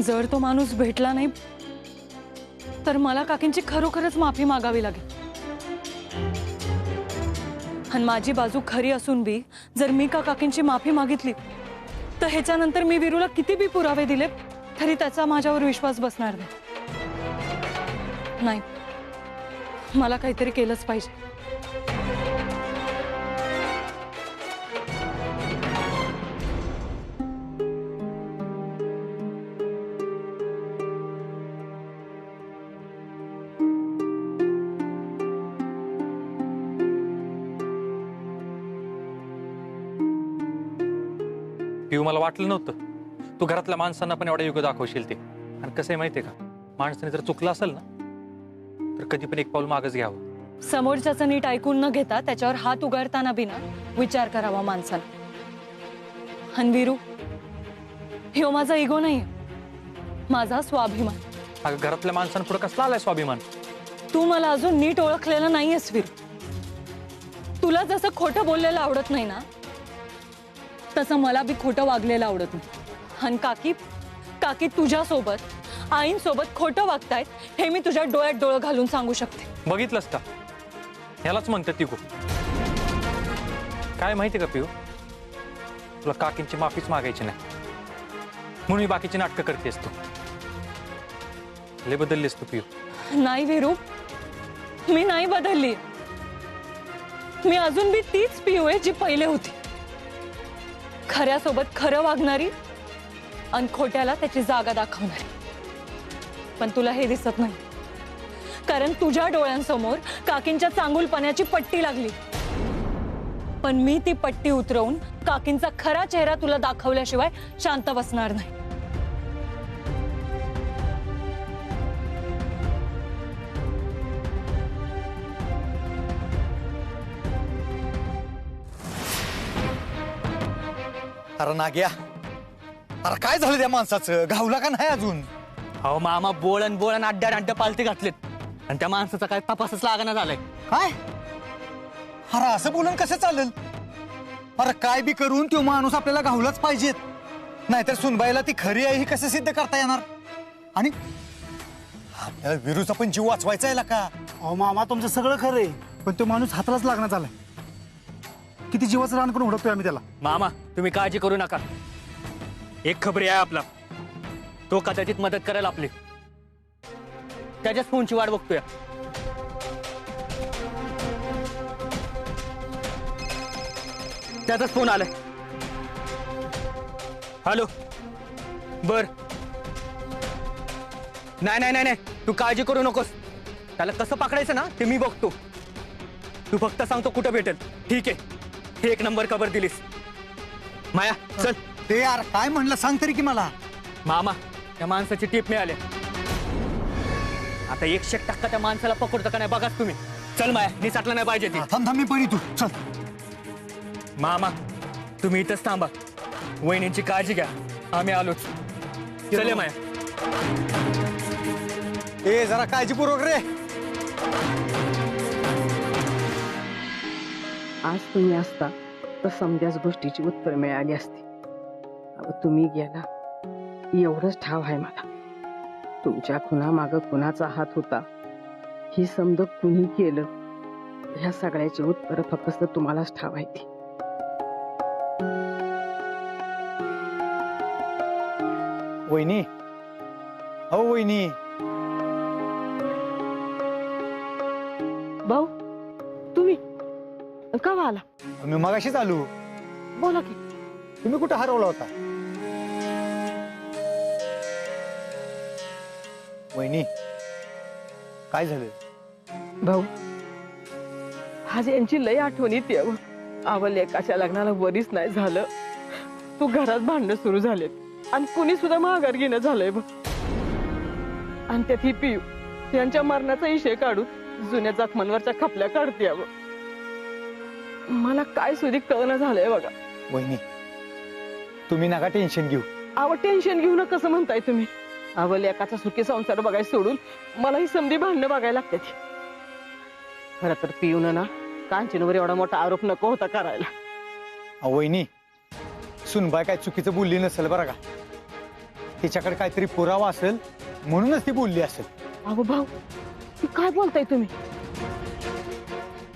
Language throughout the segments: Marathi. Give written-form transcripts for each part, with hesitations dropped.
जर तो माणूस भेटला नाही तर मला काकींची खरोखरच माफी मागावी लागेल। आणि माझी बाजू खरी असून बी जर मी काकींची माफी मागितली तर ह्याच्यानंतर मी वीरूला किती बी पुरावे दिले तरी त्याचा माझ्यावर विश्वास बसणार नाही। मला काहीतरी केलंच पाहिजे। पिऊ मला वाटलं नव्हतं तू घरातल्या माणसांना पण एवढा युग दाखवशील ते। आणि कसं आहे माहितीये का, माणसाने जर चुकलं असेल ना तर कधी पण एक पाऊल मागच घ्यावं। समोरच्याचं नीट ऐकून न घेता त्याच्यावर हात उगारताना बिना विचार करावा माणसाने। आणि वीरू, ह्यो माझा इगो नाहीये, माझा स्वाभिमान। अगं घरातल्या माणसांपुढे कसला आलाय स्वाभिमान? तू मला अजून नीट ओळखलेलं नाहीयेस वीरू। तुला जसं खोटं बोललेलं आवडत नाही ना तसं मला बी खोटं वागलेलं आवडत नाही। आणि काकी तुझ्यासोबत आईंसोबत खोटं वागतायत हे मी तुझ्या डोळ्यात डोळं घालून सांगू शकते। बघितलंस का, ह्यालाच म्हणतात तिगो। काय माहितीये का पिऊ, तुला काकींची माफीच मागायची नाही म्हणून बाकीची नाटकं करतेस तू। लय बदललीस तू पिऊ। नाही वीरू, मी नाही बदलली। मी अजून बी तीच पिऊ आहे जी पहिले होती, खऱ्यासोबत खरं वागणारी आणि खोट्याला त्याची जागा दाखवणारी। पण तुला हे दिसत नाही कारण तुझ्या डोळ्यांसमोर काकींच्या चांगुलपणाची पट्टी लागली। पण मी ती पट्टी उतरवून काकींचा खरा चेहरा तुला दाखवल्याशिवाय शांत बसणार नाही। अरे नाग्या, अरे काय झालं त्या माणसाचं? घावला का नाही अजून? अहो मामा, बोळण अड्ड्या पालती घातलेत आणि त्या माणसाचा काय तपासच लागना झालाय। काय? अरे असं बोलून कसं चालेल? अरे काय बी करून तो माणूस आपल्याला घावलाच पाहिजेत, नाहीतर सुनबाईला ती खरी आहे ही कसं सिद्ध करता येणार? आणि आपल्याला वीरूचा पण जीव वाचवायचा आहे का? अहो मामा, तुमचं सगळं खरं आहे, पण तो माणूस हातालाच लागण्यात आलाय। किती जीवाचं रान करून हुडकतोय आम्ही त्याला। मामा तुम्ही काळजी करू नका, एक खबरी आहे आपला, तो कदाचित मदत करेल आपली। त्याच्याच फोनची वाट बघतोय। त्याचाच फोन आलाय। हॅलो, बर। नाही, तू काळजी करू नकोस, त्याला कसं पकडायचं ना ते मी बघतो। तू फक्त सांगतो कुठं भेटेल। ठीक आहे, हे एक नंबर खबर दिलीस। माया चल। ते यार काय म्हणलं सांग तरी की मला। मामा, त्या माणसाची टीप मिळाली, आता 100% त्या माणसाला पकडतो का नाही बघाच तुम्ही। चल माया, निसटलं नाही पाहिजे ती। थांब मी पण तू चल। मामा तुम्ही इथंच थांबा, वहिनींची काळजी घ्या, आम्ही आलोच। चले माया। ए जरा काळजीपूर्वक रे। आज तुम्ही असता तर समध्याच गोष्टीची उत्तर मिळाली असती। अब तुम्ही गेला एवढंच ठाव आहे मला, तुमच्या खुनामाग कुणाचा हात होता ही समज कुणी केलं ह्या सगळ्याची उत्तर फक्त तुम्हालाच ठाव आहे ती। वहिनी, हो वहिनी। भाऊ, तुम्ही का आला? मी मगाशीच आलो। बोला की। तुम्ही कुठे हरवला होता? वहिनी काय झालं? भाऊ, आज यांची लय आठवण येते। आवल एकाच्या लग्नाला वरीच नाही झालं, तू घरात भांडणं सुरू झालेत आणि कुणी सुद्धा माघार घेणं झालंय बघ। आणि त्यात ही पियू यांच्या मरणाचा इशे काढून जुन्या जखमांवरच्या खपल्या काढते। मला काय सुधी कळणं झालंय बघा। वहिनी तुम्ही नका टेन्शन घेऊ। आव टेन्शन घेऊ ना कसं म्हणताय तुम्ही? आवल एकाचा सुखी संसार बघायला सोडून मला ही संधी भांडणं बघायला लागते। खरं तर पिऊन ना कांचनवर एवढा मोठा आरोप नको होता करायला। वहिनी सुनबाई काय चुकीचं बोलली नसेल बरं का? तिच्याकडे काहीतरी पुरावा असेल म्हणूनच ती बोलली असेल. अगो भाऊ ती काय बोलताय तुम्ही?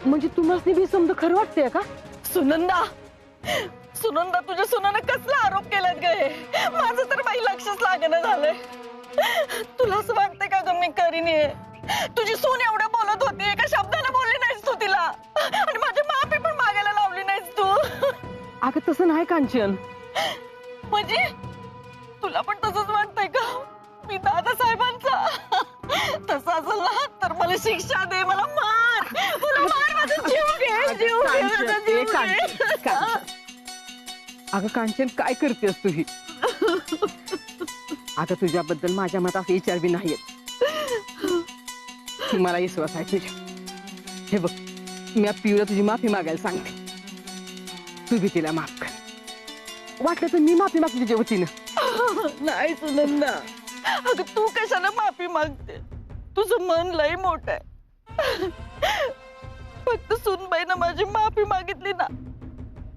म्हणजे तुम्हाला बी समजा खरं वाटतंय का? सुनंदा, सुनंदा तुझ्या सुनानं कसला आरोप केलात ग हे? माझं तर बाई लक्षच लागणं झालंय. तुला असं वाटतंय का ग मी करीन हे? तुझी सून एवढं बोलत होती, एका शब्दाला बोलली नाहीस तू तिला, आणि माझी माफी पण मागायला लावली नाहीस तू. अगं तसं नाही कांचन. म्हणजे तुला पण तसंच वाटतंय का मी दादासाहेबांचा? तसं असेल ना तर मला शिक्षा दे, मला मार, मला मार, माझा जीव घे, जीव घे, माझा जीव घे. अगं कांचन काय करतेस तू ही? आता तुझ्याबद्दल माझ्या मनात असे विचार बी नाहीयेत. मला विश्वास आहे तुझ्या. हे बघ मी पिऊला तुझी माफी मागायला सांगते, तू बी तिला माफ कर. वाटलं तर मी माफी मागते तुझ्या वतीनं. नाही सुनंदा, अगं तू कशाला माफी मागते? तुझं मन लय मोठं आहे. फक्त सुनबाईनं माझी माफी मागितली ना,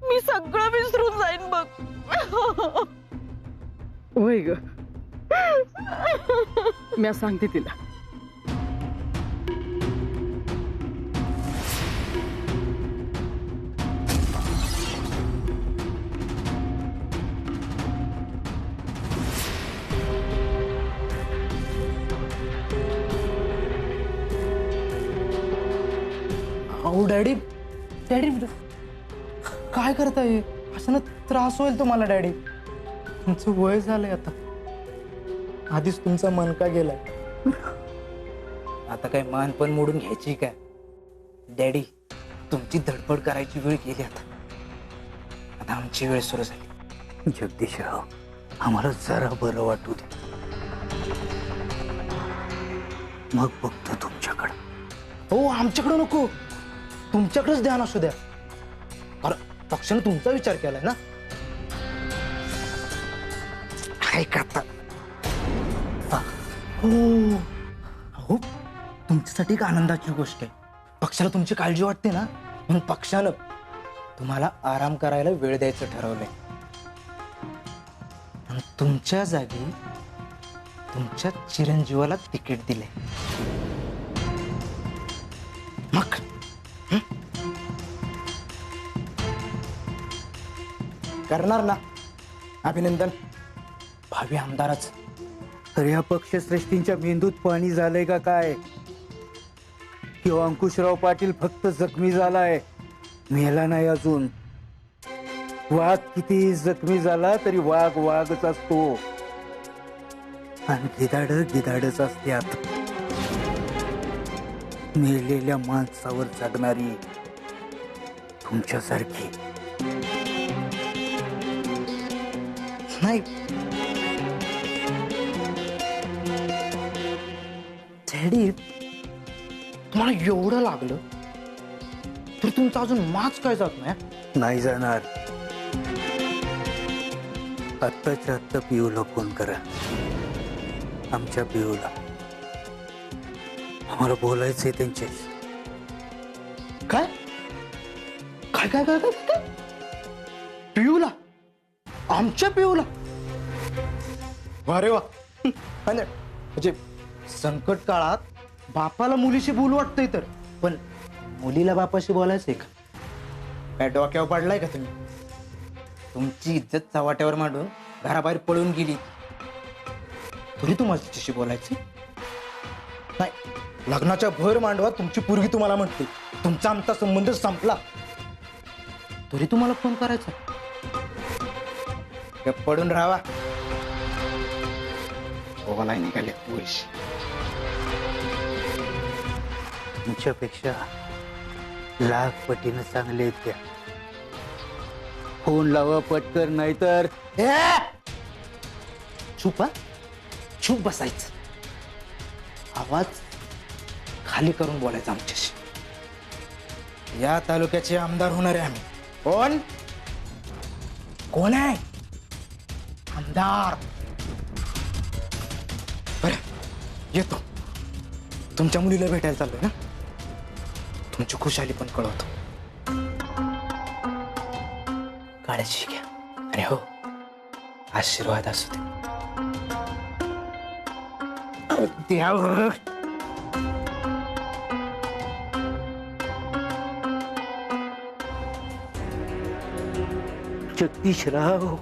मी सगळं विसरून जाईन बघ. होय ग, मी सांगते तिला. अहो डॅडी, डॅडी काय करताय? असं ना त्रास होईल तुम्हाला डॅडी. तुमचं वय झालंय आता, आधीच तुमचा मन का गेलाय. आता काय मान पण मोडून घ्यायची काय डॅडी? तुमची धडपड करायची वेळ गेली आता. आता आमची वेळ सुरू झाली. जगदीशराव, आम्हाला जरा बरं वाटू दे, मग बघतो तुमच्याकडं. हो आमच्याकडे नको, तुमच्याकडेच ध्यान असू द्या. कारण पक्षाने तुमचा विचार केलाय ना. ऐका आता. हो हो, तुमच्यासाठी एक आनंदाची गोष्ट आहे. पक्षाला तुमची काळजी वाटते ना, म्हणून पक्षानं तुम्हाला आराम करायला वेळ द्यायचं ठरवलंय. आणि तुमच्या जागी तुमच्या चिरंजीवाला तिकीट दिले. मग करणार ना अभिनंदन भावी आमदाराच. तर या पक्षश्रेष्ठींच्या मेंदूत पाणी झालंय का काय? किंवा अंकुशराव पाटील फक्त जखमी झालाय, मेला नाही अजून. वाघ किती जखमी झाला तरी वाघ वाघच असतो, आणि गिधाड गिधाडच असतात. मेलेल्या माणसावर जगणारी तुमच्यासारखी नाही. डॅडी, तुम्हाला एवढं लागलं तर तुमचा अजून माच काय जात नाही? नाही जाणार. आत्ताच्या आत्ता पिऊला फोन करा, आमच्या पिऊला. आम्हाला बोलायचंय त्यांच्याशी. काय काय काय काय काय पिऊला? आमच्या पिऊला? अरे वा. म्हणजे संकट काळात बापाला मुलीशी बोलू वाटतंय, तर पण मुलीला बापाशी बोलायचंय का? काय डोक्यावर पडलाय का तुम्ही? तुमची इज्जत चव्हाट्यावर मांडून घराबाहेर पळून गेली तरी तुम्हाला तिच्याशी बोलायची नाही. लग्नाच्या भर मांडवा तुमची पोरगी तुम्हाला म्हणते तुमचा आमचा संबंध संपला, तरी तुम्हाला फोन करायचा? पडून राहावा. बोला निघाले पुरुष. तुमच्यापेक्षा लाख पटीनं चांगले आहेत त्या. फोन लावा पटकर, नाहीतर चुप. चुप बसायचं, आवाज खाली करून बोलायचं आमच्याशी. या तालुक्याचे आमदार होणार आहे आम्ही. कोण कोण आहे आमदार? बरं येतो. तुमच्या मुलीला भेटायला चाललोय ना, तुमची खुशाली पण कळवतो. काळजी घ्या, आणि हो आशीर्वाद असू दे. देवा. जगदीशराव.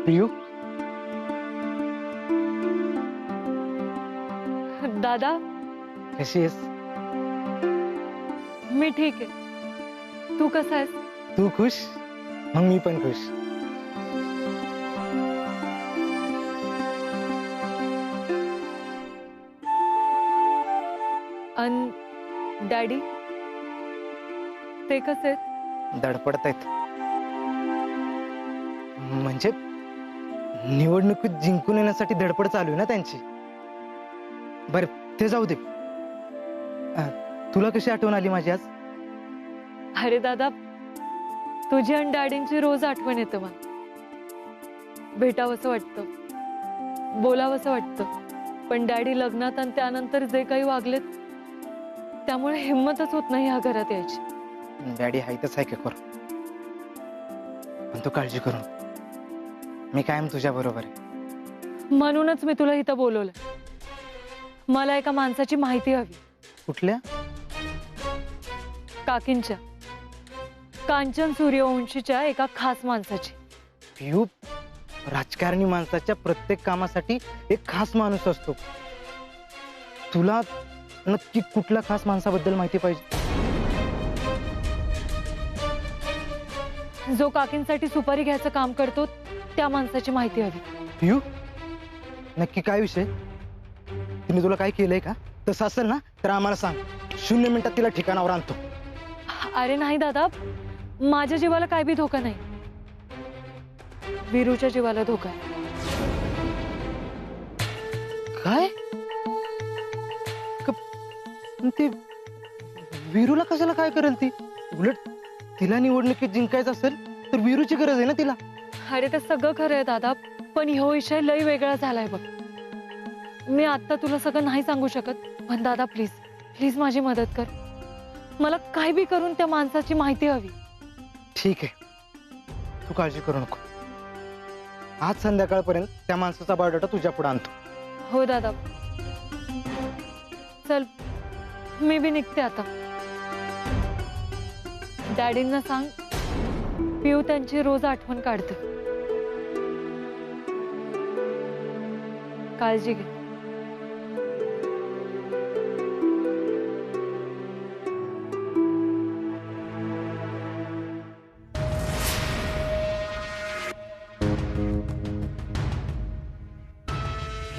पियू. दादा कशी आहेस? मी ठीक आहे. तू कसा आहेस? तू खुश? मग मी पण खुश. अन डॅडी ते कसे आहेत? धडपडतायत. म्हणजे निवडणुकीत जिंकून येण्यासाठी धडपड चालू आहे ना त्यांची. बर ते जाऊ दे. तुला कशी आठवण आली माझी आज? अरे दादा, तुझी आणि डॅडींची रोज आठवण येतं मला. भेटावंसं वाटतं, बोलावंसं वाटतं, पण डॅडी लग्नात आणि त्यानंतर जे काही वागलेत त्यामुळे हिंमतच होत नाही ह्या घरात यायची. डॅडी हायतच आहे का करू, पण तू काळजी करू नको. मी कायम तुझ्या बरोबर आहे. म्हणूनच मी तुला इथं बोलवलं. मला एका माणसाची माहिती हवी. कुठल्या? काकींच्या, कांचन सूर्यवंशीच्या एका खास माणसाची. पियू, राजकारणी माणसाच्या प्रत्येक कामासाठी एक खास माणूस असतो. तुला नक्की कुठल्या खास माणसाबद्दल माहिती पाहिजे? जो काकींसाठी सुपारी घ्यायचं काम करतो त्या माणसाची माहिती हवी. पियू, नक्की काय विषय? तिने तुला काय केलंय का? तसं असेल ना तर आम्हाला सांग. 0 मिनिटात तिला ठिकाणावर आणतो. अरे नाही दादा, माझ्या जीवाला काय बी धोका नाही. वीरूच्या जीवाला धोका आहे. काय? ते वीरूला कशाला काय करेल ती? उलट तिला निवडणुकीत जिंकायचं असेल तर वीरूची गरज आहे ना तिला. अरे ते सगळं खरं आहे दादा, पण ह्यो विषय लय वेगळा झालाय बघ. मी आता तुला सगळं नाही सांगू शकत, पण दादा प्लीज प्लीज माझी मदत कर. मला काय बी करून त्या माणसाची माहिती हवी. ठीक आहे, तू काळजी करू नको. आज संध्याकाळपर्यंत त्या माणसाचा बायोडाटा तुझ्या पुढे आणतो. हो दादा, चल मी बी निघते आता. डॅडींना सांग पिऊ त्यांची रोज आठवण काढते. काळजी घे.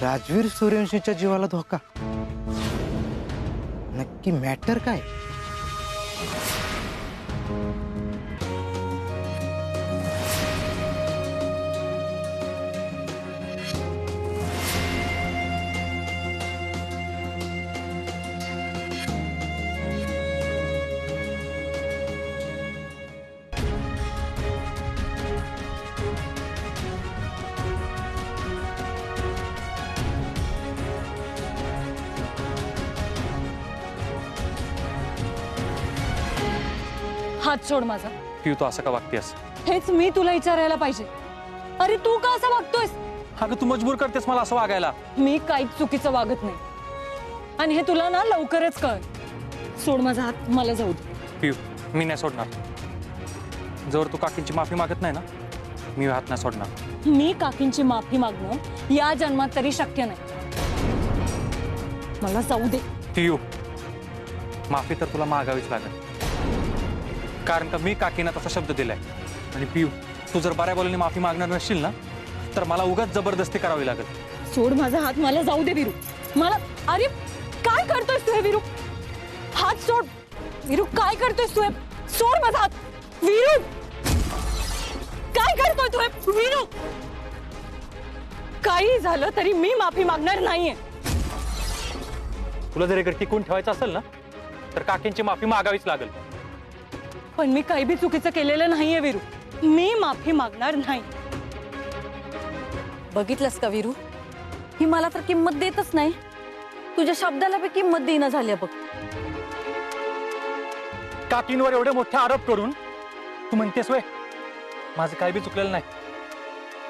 राजवीर सूर्यवंशीच्या जीवाला धोका. नक्की मॅटर काय? हात सोड माझा. पिऊ, तू असं का वागतेस? हेच मी तुला विचारायला पाहिजे. अरे तू का असं वागतोयस? अगं तू मजबूर करतेस मला असं वागायला. मी काहीच चुकीचं वागत नाही आणि हे तुला ना लवकरच कळ. सोड माझा हात, मला जाऊ दे. पिऊ, मी नाही सोडणार. जर तू काकींची माफी मागत नाही ना, मी हात नाही सोडणार. मी काकींची माफी मागणं या जन्मात तरी शक्य नाही. मला जाऊ दे. पिऊ, माफी तर तुला मागावीच लागेल, कारण का मी काकींना तसा शब्द दिलाय. आणि पिऊ, तू जर बऱ्या बोलून माफी मागणार नसशील ना तर मला उगाच जबरदस्ती करावी लागेल. सोड माझा हात, मला जाऊ दे वीरू. मला अरे काय करतोयस तू हे वीरू? हात सोड वीरू. काय करतोयस तू हे? सोड माझा हात वीरू. काय करतोय तू हे वीरू? काही झालं तरी मी माफी मागणार नाहीये. तुला जर इकडे टिकून ठेवायचं असेल ना तर काकींची माफी मागावीच लागेल. पण मी काही बी चुकीचं केलेलं नाहीये वीरू. मी माफी मागणार नाही. बघितलंस का वीरू, ही मला तर किंमत देतच नाही. तुझ्या शब्दाला बी किंमत देणं झाली बघ. काकींवर एवढे मोठे आरोप करून तू म्हणतेस वय माझं काय बी चुकलेलं नाही.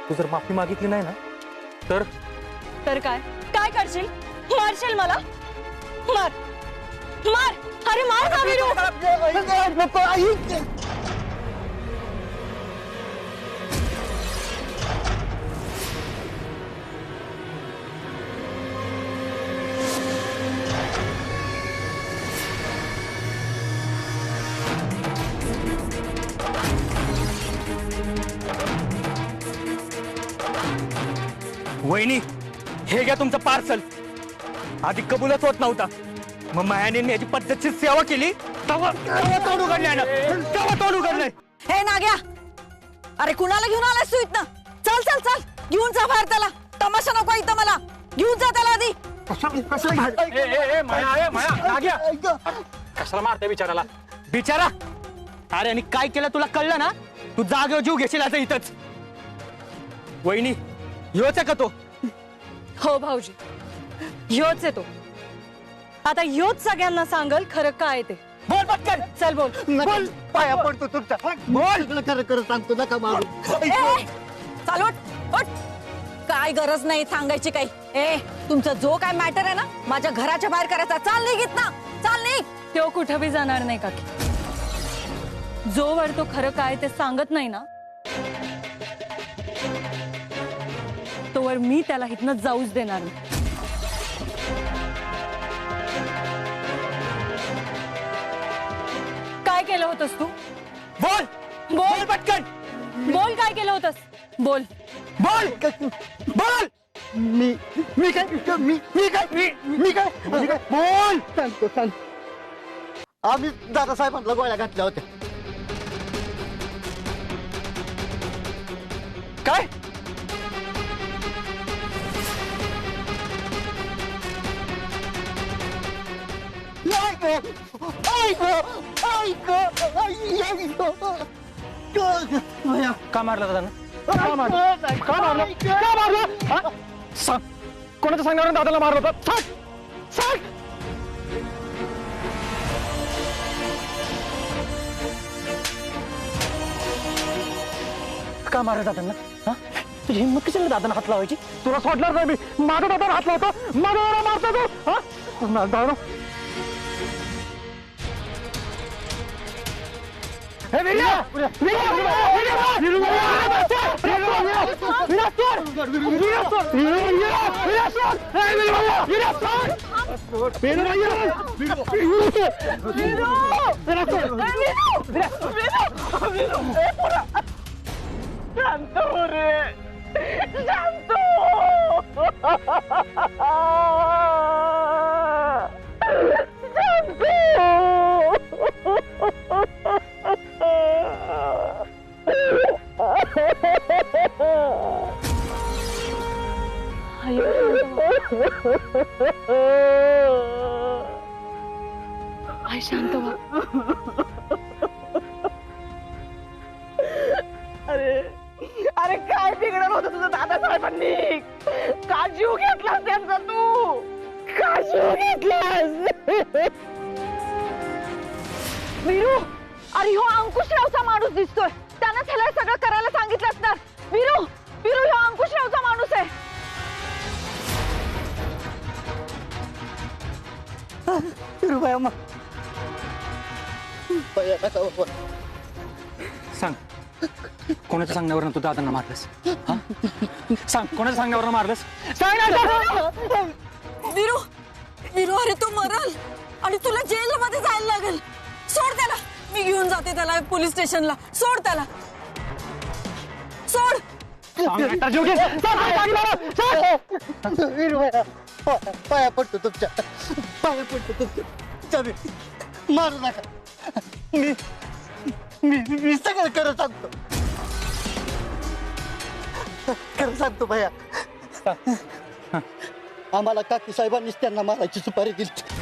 तू जर माफी मागितली नाही ना तर तर काय काय करशील? मारशील मला? मार मार, अरे मार ना वीरू. वहिनी, हे घ्या तुमचं पार्सल. आधी कबूलच होत नव्हता, मग मायाने याची पद्धतशीर सेवा केली तेव्हा तोंड उघडलंय ना, तेव्हा तोंड उघडलंय. हे नाग्या, अरे कुणाला घेऊन आलास तू इथनं? चल चल चल, घेऊन जा बाहेर त्याला. तमाशा नको इथं मला. घेऊन जा त्याला आधी. कशाला मारते बिचाराला? बिचारा, अरे आणि काय केलं तुला कळलं ना? तू जागेवर जीव घेशील आता इथंच. वहिनी, ह्योच आहे का तो? हो भाऊजी, ह्योच आहे तो. आता ह्योच सगळ्यांना सांगल खरं काय ते. बोल पटकन. चल बोल. बोल. पाया पडतो तुमच्या. बोल. खरं खरं सांगतो नका मारू. चाल उठ. काय गरज नाही सांगायची काही. तुमचा जो काय मॅटर आहे ना, माझ्या घराच्या बाहेर करायचा. चाल निघित ना, चाल निघ. तो कुठं बी जाणार नाही काकी. जोवर तो खरं काय ते सांगत नाही ना, तोवर मी त्याला इथनं जाऊच देणार नाही. काय केलं होतस तू? बोल. बोल पटकन. बोल, काय केलं होतस? बोल. बोल. बोल. मी काय बोल. सांगतो. आम्ही दादासाहेबांना गोळ्या घातल्या होत्या. काय? का मारलं दादा? का मारलं? सांग, कोणाच्या सांगण्यावरून दादाला मारलं होतं? सांग. का मारलं दादांना? तुझी हिंमत कशाला दादांना हात लावायची? तुला सोडणार नाही मी. माझा दादाला हात लावतो, माझा दादा मारतो तू. दादा, आई शांत व्हा. अरे काय बिघडलं होतं तुझं दादासाहेबांनी? का जीव घेतलास त्यांचा तू? का जीव घेतलास? वीरू, अरे ह्यो अंकुशरावचा माणूस दिसतोय. त्यानं त्याला सगळं करायला सांगितलं असणार. वीरू, ह्यो अंकुशरावचा माणूस आहे. सांग, कोणाच्या सांगण्यावरून तू दादांना मारलंस? सांग, कोणाच्या सांगण्यावरून मारलंस? वीरू, अरे तू मरल आणि तुला जेलमध्ये जायला लागेल. सोड त्याला. मी घेऊन जाते त्याला पोलीस स्टेशनला. सोड त्याला. सोड. पाया पडतो तुमच्या. मारू नका. मी सगळं खरं सांगतो. खरं सांगतो भैया. आम्हाला काकी साहेबांनीच त्यांना मारायची सुपारी दिली.